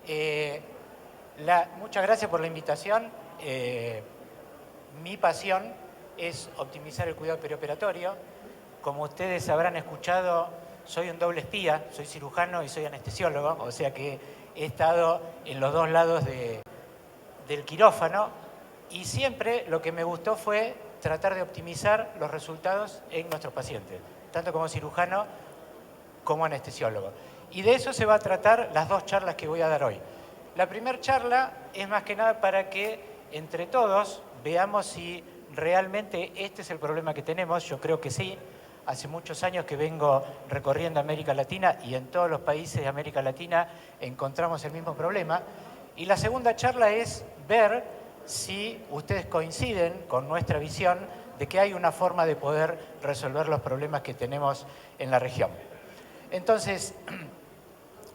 Eh, Muchas gracias por la invitación. Mi pasión es optimizar el cuidado perioperatorio. Como ustedes habrán escuchado, soy un doble espía, soy cirujano y soy anestesiólogo, o sea que he estado en los dos lados del quirófano y siempre lo que me gustó fue tratar de optimizar los resultados en nuestros pacientes, tanto como cirujano como anestesiólogo. Y de eso se va a tratar las dos charlas que voy a dar hoy. La primera charla es más que nada para que entre todos veamos si realmente este es el problema que tenemos. Yo creo que sí. Hace muchos años que vengo recorriendo América Latina y en todos los países de América Latina encontramos el mismo problema. Y la segunda charla es ver si ustedes coinciden con nuestra visión de que hay una forma de poder resolver los problemas que tenemos en la región. Entonces,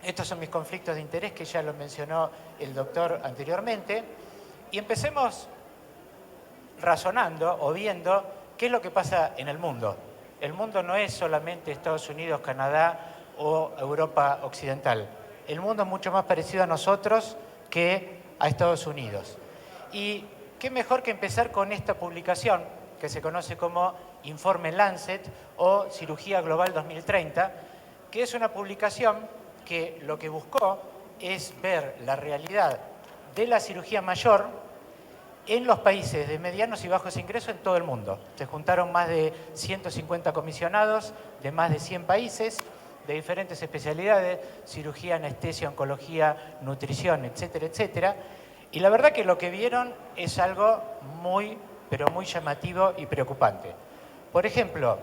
estos son mis conflictos de interés que ya lo mencionó el doctor anteriormente. Y empecemos razonando o viendo qué es lo que pasa en el mundo. El mundo no es solamente Estados Unidos, Canadá o Europa Occidental. El mundo es mucho más parecido a nosotros que a Estados Unidos. Y qué mejor que empezar con esta publicación que se conoce como Informe Lancet o Cirugía Global 2030, que es una publicación que lo que buscó es ver la realidad de la cirugía mayor en los países de medianos y bajos ingresos en todo el mundo. Se juntaron más de 150 comisionados de más de 100 países, de diferentes especialidades, cirugía, anestesia, oncología, nutrición, etcétera, etcétera. Y la verdad que lo que vieron es algo muy, pero muy llamativo y preocupante. Por ejemplo,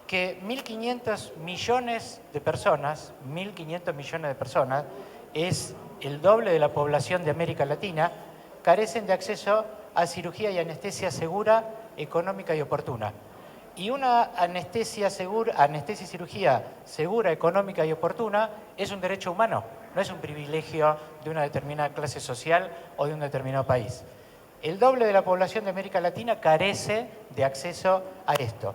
que 1.500 millones de personas, 1.500 millones de personas, es el doble de la población de América Latina, carecen de acceso a cirugía y anestesia segura, económica y oportuna. Y una anestesia y cirugía segura, económica y oportuna es un derecho humano, no es un privilegio de una determinada clase social o de un determinado país. El doble de la población de América Latina carece de acceso a esto.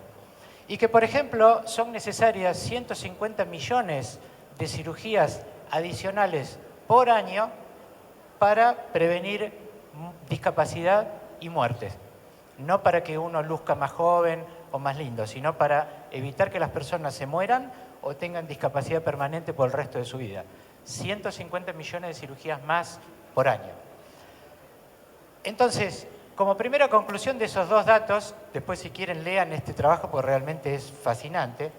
Y que, por ejemplo, son necesarias 150 millones de cirugías adicionales por año para prevenir discapacidad y muertes. No para que uno luzca más joven o más lindo, sino para evitar que las personas se mueran o tengan discapacidad permanente por el resto de su vida. 150 millones de cirugías más por año. Entonces, como primera conclusión de esos dos datos, después si quieren lean este trabajo porque realmente es fascinante,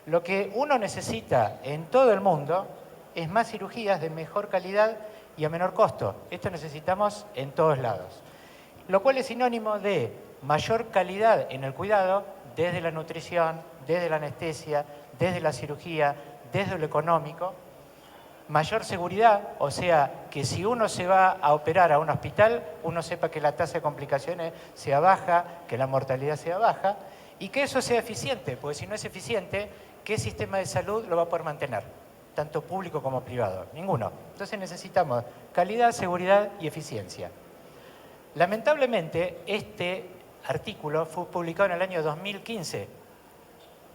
lo que uno necesita en todo el mundo es más cirugías de mejor calidad y a menor costo. Esto necesitamos en todos lados. Lo cual es sinónimo de mayor calidad en el cuidado desde la nutrición, desde la anestesia, desde la cirugía, desde lo económico. Mayor seguridad, o sea, que si uno se va a operar a un hospital, uno sepa que la tasa de complicaciones sea baja, que la mortalidad sea baja, y que eso sea eficiente, porque si no es eficiente, ¿qué sistema de salud lo va a poder mantener? Tanto público como privado. Ninguno. Entonces necesitamos calidad, seguridad y eficiencia. Lamentablemente, este artículo fue publicado en el año 2015.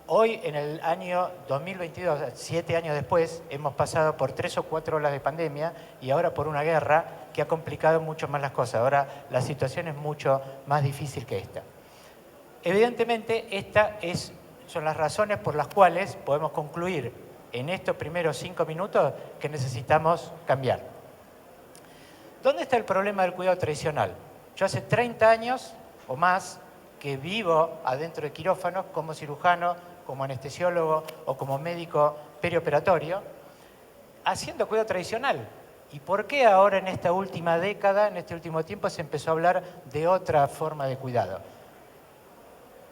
Hoy, en el año 2022, 7 años después, hemos pasado por 3 o 4 olas de pandemia y ahora por una guerra que ha complicado mucho más las cosas. Ahora la situación es mucho más difícil que esta. Evidentemente, estas son las razones por las cuales podemos concluir en estos primeros 5 minutos que necesitamos cambiar. ¿Dónde está el problema del cuidado tradicional? Yo hace 30 años o más que vivo adentro de quirófanos como cirujano, como anestesiólogo o como médico perioperatorio, haciendo cuidado tradicional. ¿Y por qué ahora en esta última década, en este último tiempo, se empezó a hablar de otra forma de cuidado?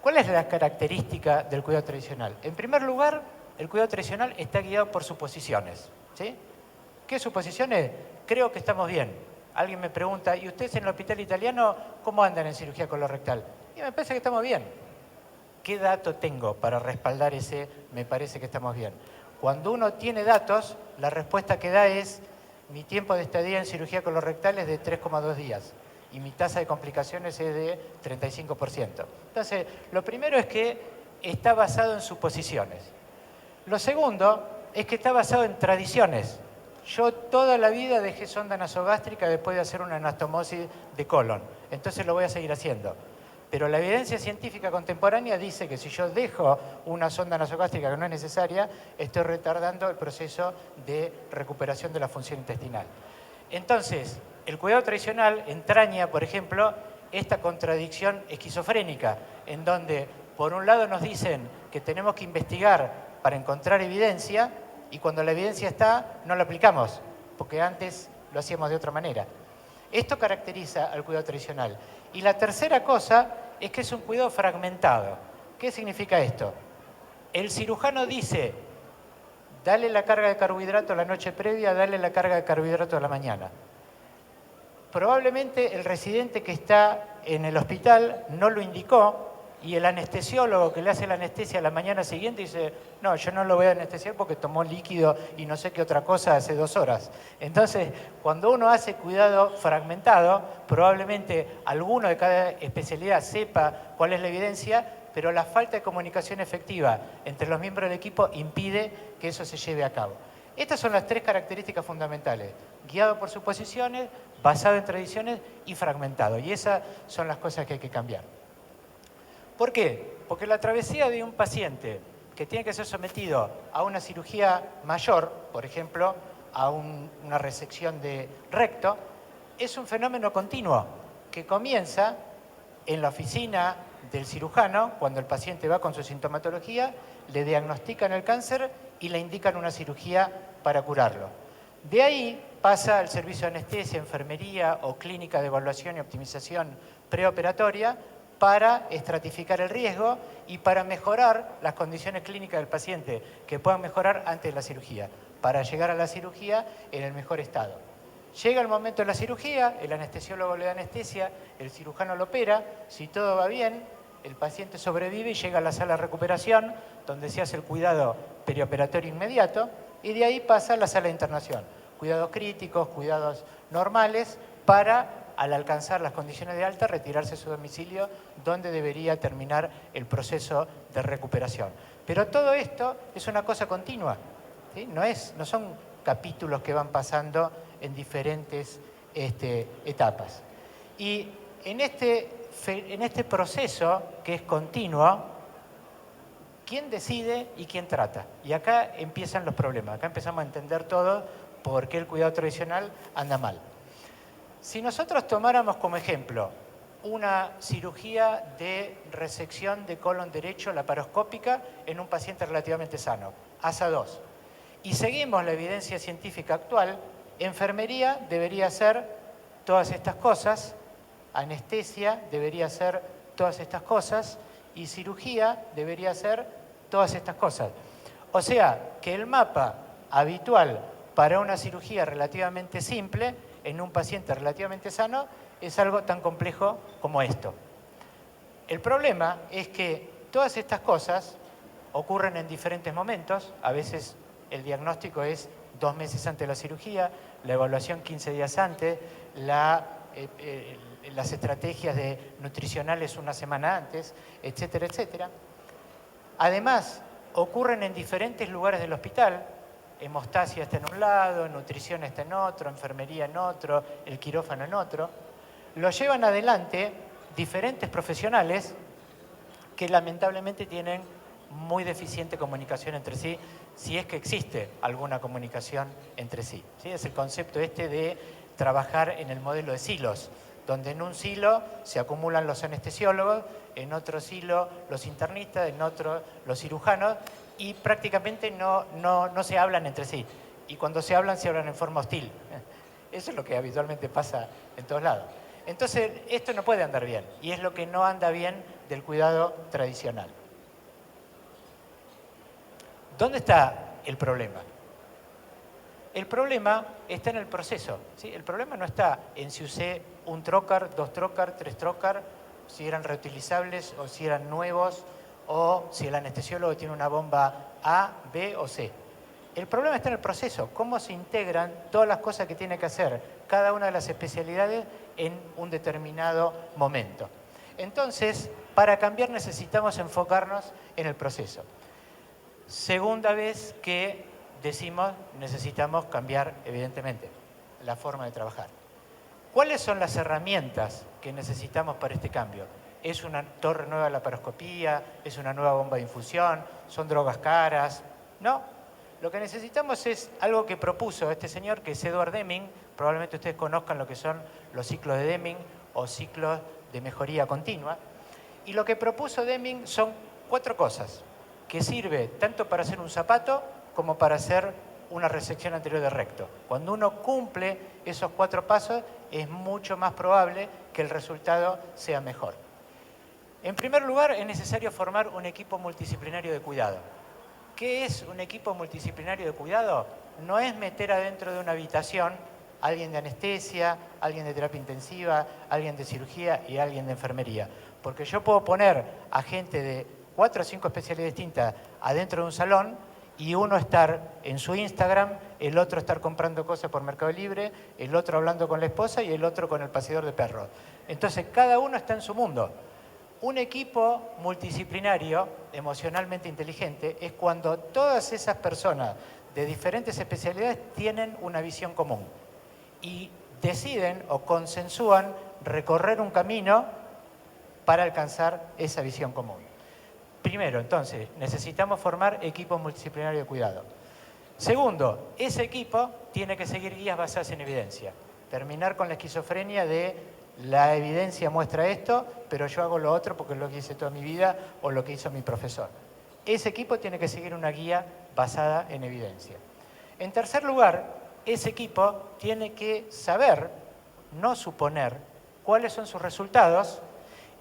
¿Cuál es la característica del cuidado tradicional? En primer lugar, el cuidado tradicional está guiado por suposiciones. ¿Sí? ¿Qué suposiciones? Creo que estamos bien. Alguien me pregunta, ¿y ustedes en el hospital italiano cómo andan en cirugía colorectal? Y me parece que estamos bien. ¿Qué dato tengo para respaldar ese me parece que estamos bien? Cuando uno tiene datos, la respuesta que da es mi tiempo de estadía en cirugía colorectal es de 3,2 días y mi tasa de complicaciones es de 35%. Entonces, lo primero es que está basado en suposiciones. Lo segundo es que está basado en tradiciones. yo toda la vida dejé sonda nasogástrica después de hacer una anastomosis de colon, entonces lo voy a seguir haciendo. Pero la evidencia científica contemporánea dice que si yo dejo una sonda nasogástrica que no es necesaria, estoy retardando el proceso de recuperación de la función intestinal. Entonces, el cuidado tradicional entraña, por ejemplo, esta contradicción esquizofrénica, en donde por un lado nos dicen que tenemos que investigar para encontrar evidencia, y cuando la evidencia está, no la aplicamos, porque antes lo hacíamos de otra manera. Esto caracteriza al cuidado tradicional. Y la tercera cosa es que es un cuidado fragmentado. ¿Qué significa esto? El cirujano dice, dale la carga de carbohidrato la noche previa, dale la carga de carbohidrato a la mañana. Probablemente el residente que está en el hospital no lo indicó, y el anestesiólogo que le hace la anestesia la mañana siguiente dice, no, yo no lo voy a anestesiar porque tomó líquido y no sé qué otra cosa hace 2 horas. Entonces, cuando uno hace cuidado fragmentado, probablemente alguno de cada especialidad sepa cuál es la evidencia, pero la falta de comunicación efectiva entre los miembros del equipo impide que eso se lleve a cabo. Estas son las 3 características fundamentales: guiado por suposiciones, basado en tradiciones y fragmentado. Y esas son las cosas que hay que cambiar. ¿Por qué? Porque la travesía de un paciente que tiene que ser sometido a una cirugía mayor, por ejemplo, a una resección de recto, es un fenómeno continuo que comienza en la oficina del cirujano, cuando el paciente va con su sintomatología, le diagnostican el cáncer y le indican una cirugía para curarlo. De ahí pasa al servicio de anestesia, enfermería o clínica de evaluación y optimización preoperatoria, para estratificar el riesgo y para mejorar las condiciones clínicas del paciente, que puedan mejorar antes de la cirugía, para llegar a la cirugía en el mejor estado. Llega el momento de la cirugía, el anestesiólogo le da anestesia, el cirujano lo opera, si todo va bien, el paciente sobrevive y llega a la sala de recuperación, donde se hace el cuidado perioperatorio inmediato, y de ahí pasa a la sala de internación. Cuidados críticos, cuidados normales, para, al alcanzar las condiciones de alta, retirarse a su domicilio, donde debería terminar el proceso de recuperación. Pero todo esto es una cosa continua, ¿sí? No son capítulos que van pasando en diferentes etapas. Y en este proceso, que es continuo, ¿quién decide y quién trata? Y acá empiezan los problemas, acá empezamos a entender todo por qué el cuidado tradicional anda mal. Si nosotros tomáramos como ejemplo una cirugía de resección de colon derecho laparoscópica en un paciente relativamente sano, ASA2, y seguimos la evidencia científica actual, enfermería debería hacer todas estas cosas, anestesia debería hacer todas estas cosas y cirugía debería hacer todas estas cosas. O sea, que el mapa habitual para una cirugía relativamente simple en un paciente relativamente sano es algo tan complejo como esto. El problema es que todas estas cosas ocurren en diferentes momentos. A veces el diagnóstico es 2 meses antes de la cirugía, la evaluación 15 días antes, las estrategias nutricionales una semana antes, etcétera, etcétera. Además, ocurren en diferentes lugares del hospital. Hemostasia está en un lado, nutrición está en otro, enfermería en otro, el quirófano en otro. Lo llevan adelante diferentes profesionales que lamentablemente tienen muy deficiente comunicación entre sí, si es que existe alguna comunicación entre sí. ¿Sí? Es el concepto de trabajar en el modelo de silos, donde en un silo se acumulan los anestesiólogos, en otro silo los internistas, en otro los cirujanos, y prácticamente no se hablan entre sí. Y cuando se hablan en forma hostil. Eso es lo que habitualmente pasa en todos lados. Entonces, esto no puede andar bien, y es lo que no anda bien del cuidado tradicional. ¿Dónde está el problema? El problema está en el proceso, ¿sí? El problema no está en si usé un trocar, 2 trocar, 3 trocar, si eran reutilizables o si eran nuevos, o si el anestesiólogo tiene una bomba A, B o C. El problema está en el proceso, cómo se integran todas las cosas que tiene que hacer cada una de las especialidades en un determinado momento. Entonces, para cambiar necesitamos enfocarnos en el proceso. Segunda vez que decimos necesitamos cambiar, evidentemente, la forma de trabajar. ¿Cuáles son las herramientas que necesitamos para este cambio? ¿Es una torre nueva de laparoscopía? ¿Es una nueva bomba de infusión? ¿Son drogas caras? No. Lo que necesitamos es algo que propuso este señor, que es Edward Deming. Probablemente ustedes conozcan lo que son los ciclos de Deming o ciclos de mejoría continua. Y lo que propuso Deming son 4 cosas, que sirve tanto para hacer un zapato como para hacer una resección anterior de recto. Cuando uno cumple esos 4 pasos, es mucho más probable que el resultado sea mejor. En primer lugar, es necesario formar un equipo multidisciplinario de cuidado. ¿Qué es un equipo multidisciplinario de cuidado? No es meter adentro de una habitación a alguien de anestesia, alguien de terapia intensiva, alguien de cirugía y alguien de enfermería. Porque yo puedo poner a gente de 4 o 5 especialidades distintas adentro de un salón y uno estar en su Instagram, el otro estar comprando cosas por Mercado Libre, el otro hablando con la esposa y el otro con el paseador de perros. Entonces, cada uno está en su mundo. Un equipo multidisciplinario, emocionalmente inteligente, es cuando todas esas personas de diferentes especialidades tienen una visión común y deciden o consensúan recorrer un camino para alcanzar esa visión común. Primero, entonces, necesitamos formar equipos multidisciplinarios de cuidado. Segundo, ese equipo tiene que seguir guías basadas en evidencia. Terminar con la esquizofrenia de la evidencia muestra esto, pero yo hago lo otro porque es lo que hice toda mi vida o lo que hizo mi profesor. Ese equipo tiene que seguir una guía basada en evidencia. En tercer lugar, ese equipo tiene que saber, no suponer, cuáles son sus resultados,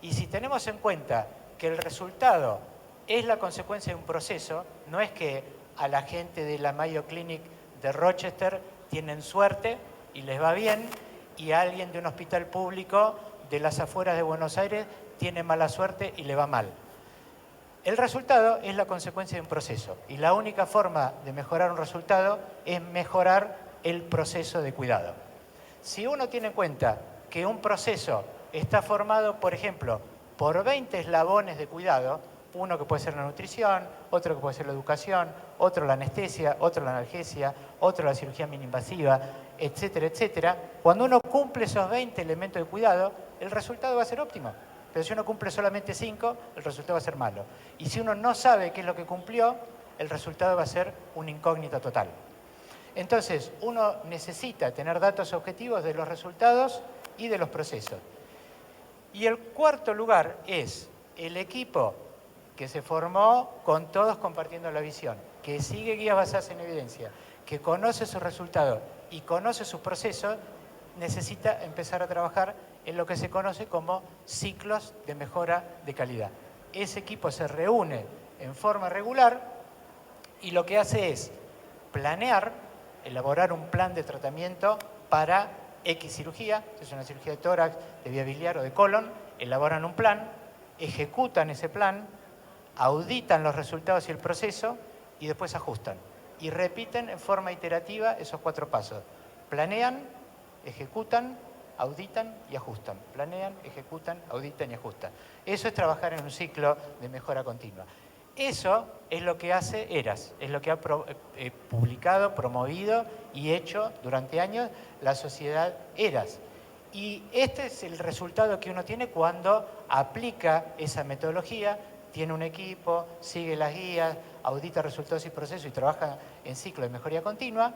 y si tenemos en cuenta que el resultado es la consecuencia de un proceso, no es que a la gente de la Mayo Clinic de Rochester tienen suerte y les va bien, y a alguien de un hospital público de las afueras de Buenos Aires tiene mala suerte y le va mal. El resultado es la consecuencia de un proceso, y la única forma de mejorar un resultado es mejorar el proceso de cuidado. Si uno tiene en cuenta que un proceso está formado, por ejemplo, por 20 eslabones de cuidado, uno que puede ser la nutrición, otro que puede ser la educación, otro la anestesia, otro la analgesia, otro la cirugía mini-invasiva, etcétera, etcétera. Cuando uno cumple esos 20 elementos de cuidado, el resultado va a ser óptimo. Pero si uno cumple solamente 5, el resultado va a ser malo. Y si uno no sabe qué es lo que cumplió, el resultado va a ser una incógnita total. Entonces, uno necesita tener datos objetivos de los resultados y de los procesos. Y el cuarto lugar es el equipo que se formó con todos compartiendo la visión, que sigue guías basadas en evidencia, que conoce sus resultados y conoce sus procesos, necesita empezar a trabajar en lo que se conoce como ciclos de mejora de calidad. Ese equipo se reúne en forma regular y lo que hace es planear, elaborar un plan de tratamiento para X cirugía, si es una cirugía de tórax, de vía biliar o de colon, elaboran un plan, ejecutan ese plan, auditan los resultados y el proceso y después ajustan. Y repiten en forma iterativa esos 4 pasos. Planean, ejecutan, auditan y ajustan. Planean, ejecutan, auditan y ajustan. Eso es trabajar en un ciclo de mejora continua. Eso es lo que hace ERAS, es lo que ha publicado, promovido y hecho durante años la sociedad ERAS. Y este es el resultado que uno tiene cuando aplica esa metodología, tiene un equipo, sigue las guías, audita resultados y procesos y trabaja en ciclo de mejoría continua.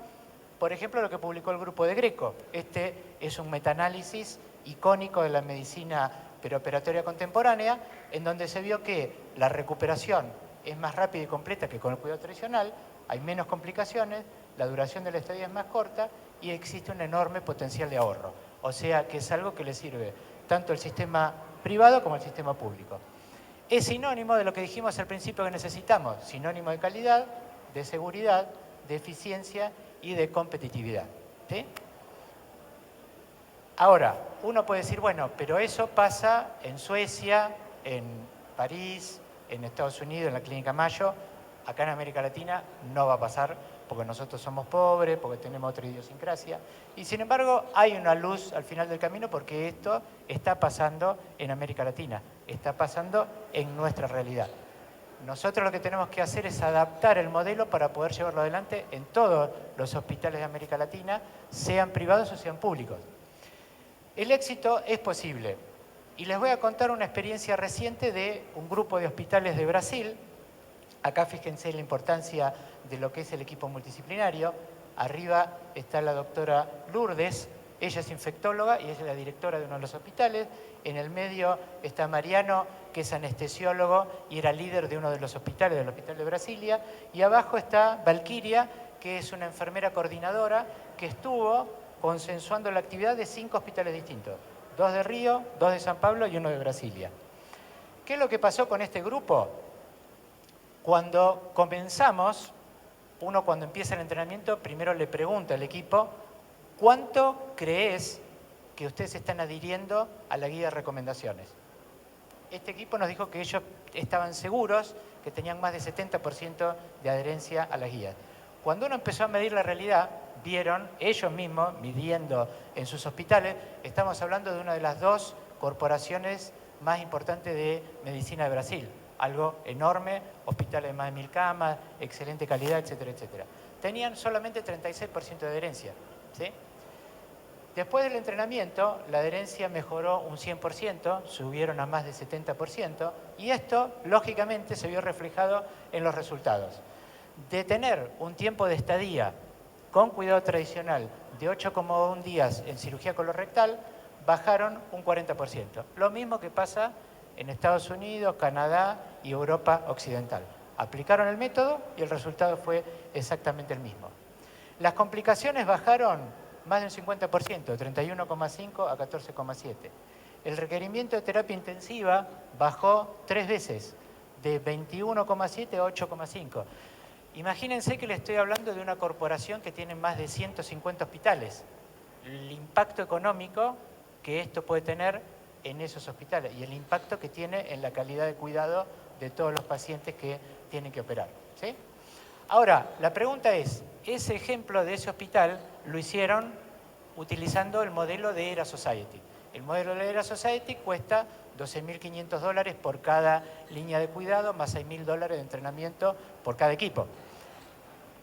Por ejemplo, lo que publicó el grupo de Greco. Este es un metaanálisis icónico de la medicina perioperatoria contemporánea, en donde se vio que la recuperación es más rápida y completa que con el cuidado tradicional, hay menos complicaciones, la duración de la estadía es más corta y existe un enorme potencial de ahorro. O sea que es algo que le sirve tanto al sistema privado como al sistema público. Es sinónimo de lo que dijimos al principio que necesitamos, sinónimo de calidad, de seguridad, de eficiencia y de competitividad. ¿Sí? Ahora, uno puede decir, bueno, pero eso pasa en Suecia, en París, en Estados Unidos, en la Clínica Mayo. Acá en América Latina no va a pasar porque nosotros somos pobres, porque tenemos otra idiosincrasia. Y sin embargo, hay una luz al final del camino porque esto está pasando en América Latina, está pasando en nuestra realidad. Nosotros lo que tenemos que hacer es adaptar el modelo para poder llevarlo adelante en todos los hospitales de América Latina, sean privados o sean públicos. El éxito es posible. Y les voy a contar una experiencia reciente de un grupo de hospitales de Brasil. Acá fíjense la importancia de lo que es el equipo multidisciplinario. Arriba está la doctora Lourdes, ella es infectóloga y es la directora de uno de los hospitales. En el medio está Mariano, que es anestesiólogo y era líder de uno de los hospitales, del Hospital de Brasilia. Y abajo está Valquiria, que es una enfermera coordinadora que estuvo consensuando la actividad de 5 hospitales distintos. 2 de Río, 2 de San Pablo y 1 de Brasilia. ¿Qué es lo que pasó con este grupo? Cuando comenzamos, uno cuando empieza el entrenamiento, primero le pregunta al equipo, ¿cuánto crees que ustedes están adhiriendo a la guía de recomendaciones? Este equipo nos dijo que ellos estaban seguros, que tenían más de 70% de adherencia a las guías. Cuando uno empezó a medir la realidad, vieron ellos mismos, midiendo en sus hospitales, estamos hablando de una de las 2 corporaciones más importantes de medicina de Brasil. Algo enorme, hospitales de más de 1000 camas, excelente calidad, etcétera, etcétera. Tenían solamente 36% de adherencia, ¿sí? Después del entrenamiento, la adherencia mejoró un 100%, subieron a más de 70%, y esto, lógicamente, se vio reflejado en los resultados. De tener un tiempo de estadía con cuidado tradicional de 8,1 días en cirugía colorectal, bajaron un 40%. Lo mismo que pasa en Estados Unidos, Canadá y Europa Occidental. Aplicaron el método y el resultado fue exactamente el mismo. Las complicaciones bajaron más de un 50%, de 31,5 a 14,7. El requerimiento de terapia intensiva bajó 3 veces, de 21,7 a 8,5. Imagínense que le estoy hablando de una corporación que tiene más de 150 hospitales. El impacto económico que esto puede tener en esos hospitales y el impacto que tiene en la calidad de cuidado de todos los pacientes que tienen que operar, ¿sí? Ahora, la pregunta es, ese ejemplo de ese hospital lo hicieron utilizando el modelo de ERA Society. El modelo de ERA Society cuesta $12.500 por cada línea de cuidado, más $6.000 de entrenamiento por cada equipo.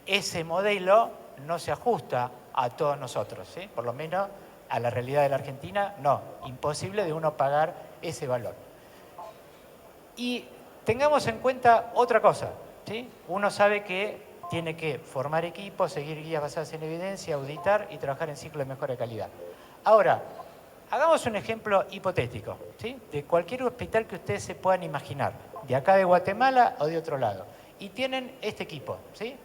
Ese modelo no se ajusta a todos nosotros, ¿sí? Por lo menos a la realidad de la Argentina, no. Imposible de uno pagar ese valor. Y tengamos en cuenta otra cosa, ¿sí? Uno sabe que tiene que formar equipos, seguir guías basadas en evidencia, auditar y trabajar en ciclos de mejora de calidad. Ahora, hagamos un ejemplo hipotético, ¿sí? De cualquier hospital que ustedes se puedan imaginar, de acá de Guatemala o de otro lado. Y tienen este equipo, ¿sí?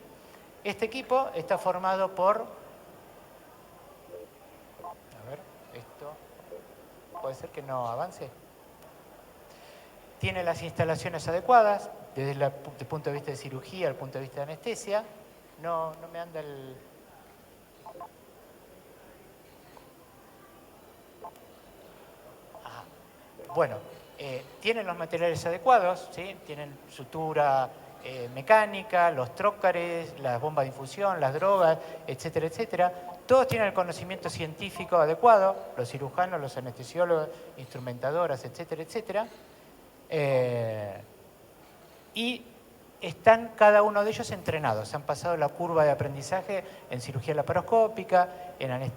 Este equipo está formado por... A ver, esto... ¿Puede ser que no avance? Tiene las instalaciones adecuadas, desde el punto de vista de cirugía, el punto de vista de anestesia. No me anda el... Ajá. Bueno, tienen los materiales adecuados, ¿sí? Tienen sutura mecánica, los trócares, las bombas de infusión, las drogas, etcétera, etcétera. Todos tienen el conocimiento científico adecuado, los cirujanos, los anestesiólogos, instrumentadoras, etcétera, etcétera. Y están cada uno de ellos entrenados, han pasado la curva de aprendizaje en cirugía laparoscópica, en anestesia.